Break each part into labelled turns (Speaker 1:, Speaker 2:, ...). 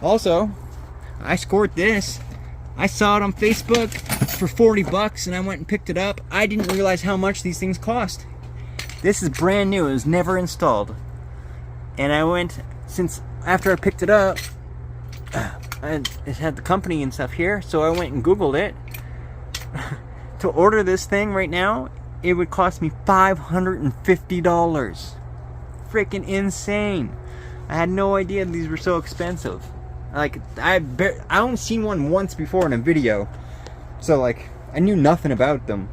Speaker 1: Also, I scored this. I saw it on Facebook for 40 bucks and I went and picked it up. I didn't realize how much these things cost. This is brand new. It was never installed. And I went, since after I picked it up, it had the company and stuff here, so I went and Googled it. To order this thing right now, it would cost me $550. Freaking insane. I had no idea these were so expensive. Like, I only seen one once before in a video, so like I knew nothing about them.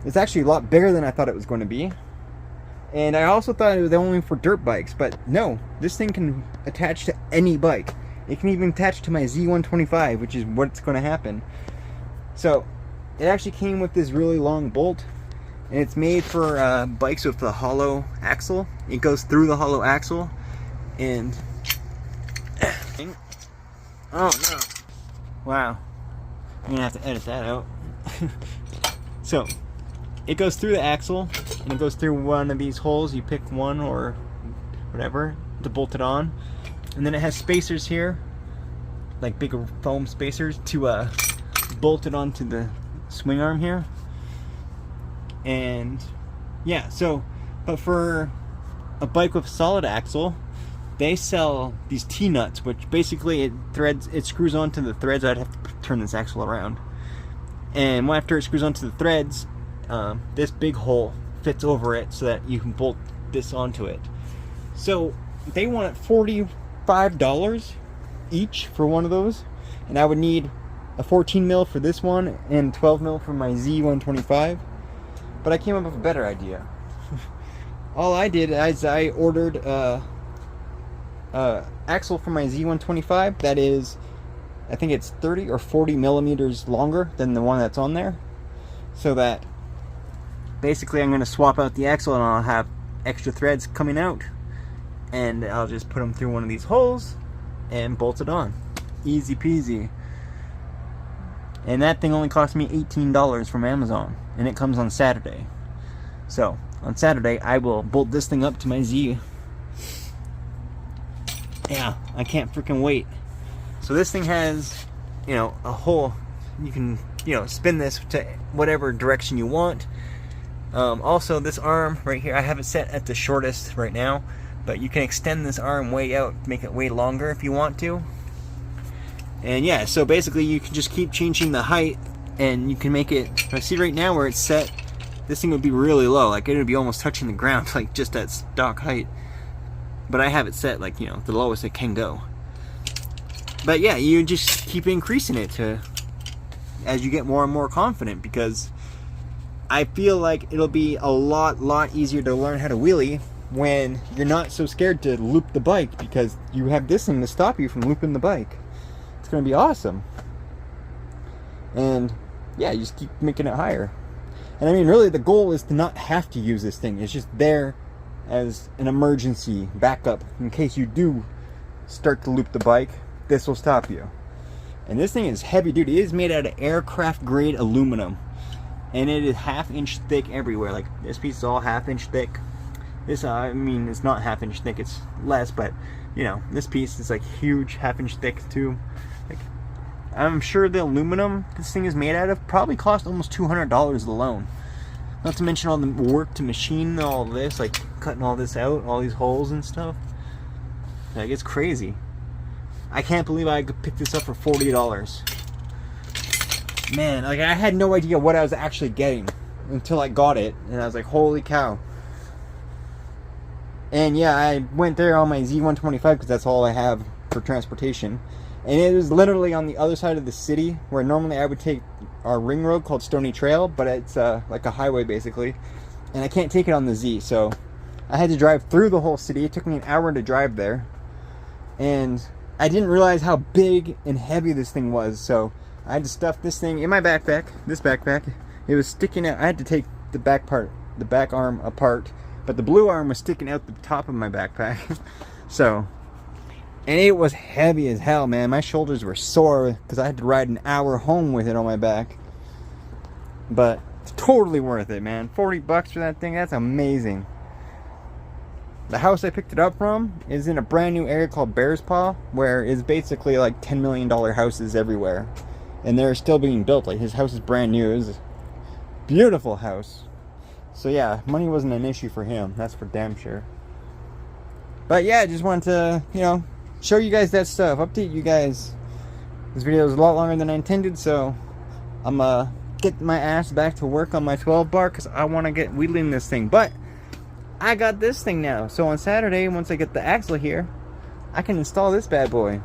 Speaker 1: It's actually a lot bigger than I thought it was going to be, and I also thought it was only for dirt bikes, but no, this thing can attach to any bike. It can even attach to my Z125, which is what's going to happen. So it actually came with this really long bolt, and it's made for bikes with the hollow axle. It goes through the hollow axle, and oh no. Wow. I'm gonna have to edit that out. So, it goes through the axle, and it goes through one of these holes. You pick one or whatever to bolt it on. And then it has spacers here, like big foam spacers, to bolt it onto the swing arm here. And yeah, so, but for a bike with solid axle, they sell these T-nuts, which basically it screws onto the threads. I'd have to turn this axle around. And after it screws onto the threads, this big hole fits over it so that you can bolt this onto it. So they want $45 each for one of those. And I would need a 14 mil for this one and 12 mil for my Z125. But I came up with a better idea. All I did is I ordered axle for my Z125 that is, I think it's 30 or 40 millimeters longer than the one that's on there, so that basically I'm going to swap out the axle and I'll have extra threads coming out, and I'll just put them through one of these holes and bolt it on. Easy peasy. And that thing only cost me $18 from Amazon, and it comes on Saturday. So on Saturday I will bolt this thing up to my Z. Yeah, I can't freaking wait. So this thing has, you know, a hole. You can, you know, spin this to whatever direction you want. Also, this arm right here, I have it set at the shortest right now, but you can extend this arm way out, make it way longer if you want to. And yeah, so basically you can just keep changing the height, and you can make it, I see right now where it's set, this thing would be really low, like it would be almost touching the ground, like just at stock height. But I have it set like, you know, the lowest it can go. But yeah, you just keep increasing it to as you get more and more confident, because I feel like it'll be a lot easier to learn how to wheelie when you're not so scared to loop the bike, because you have this thing to stop you from looping the bike. It's going to be awesome. And yeah, you just keep making it higher. And I mean, really the goal is to not have to use this thing. It's just there as an emergency backup in case you do start to loop the bike. This will stop you. And this thing is heavy duty. It is made out of aircraft grade aluminum, and it is 1/2 inch thick everywhere. Like this piece is all 1/2 inch thick. This I mean, it's not 1/2 inch thick, it's less, but you know, this piece is like huge, 1/2 inch thick too. Like, I'm sure the aluminum this thing is made out of probably cost almost $200 alone. Not to mention all the work to machine all this, like cutting all this out, all these holes and stuff. Like, it's crazy. I can't believe I could pick this up for $40. Man, like I had no idea what I was actually getting until I got it, and I was like, holy cow. And yeah, I went there on my Z125 because that's all I have for transportation. And it was literally on the other side of the city, where normally I would take our ring road called Stony Trail, but it's like a highway basically. And I can't take it on the Z, so I had to drive through the whole city. It took me an hour to drive there. And I didn't realize how big and heavy this thing was, so I had to stuff this thing in my backpack, this backpack. It was sticking out. I had to take the back part, the back arm apart, but the blue arm was sticking out the top of my backpack. So, and it was heavy as hell, man. My shoulders were sore because I had to ride an hour home with it on my back. But it's totally worth it, man. 40 bucks for that thing, that's amazing. The house I picked it up from is in a brand new area called Bears Paw, where it's basically like $10 million houses everywhere. And they're still being built. Like, his house is brand new. It's a beautiful house. So yeah, money wasn't an issue for him. That's for damn sure. But yeah, I just wanted to, you know, show you guys that stuff. Update you guys. This video is a lot longer than I intended, so I'm get my ass back to work on my 12 bar because I want to get wheeling this thing. But I got this thing now, so on Saturday, once I get the axle here, I can install this bad boy.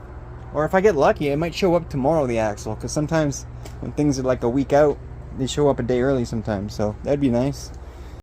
Speaker 1: Or if I get lucky, it might show up tomorrow, the axle, because sometimes when things are like a week out, they show up a day early sometimes, so that'd be nice.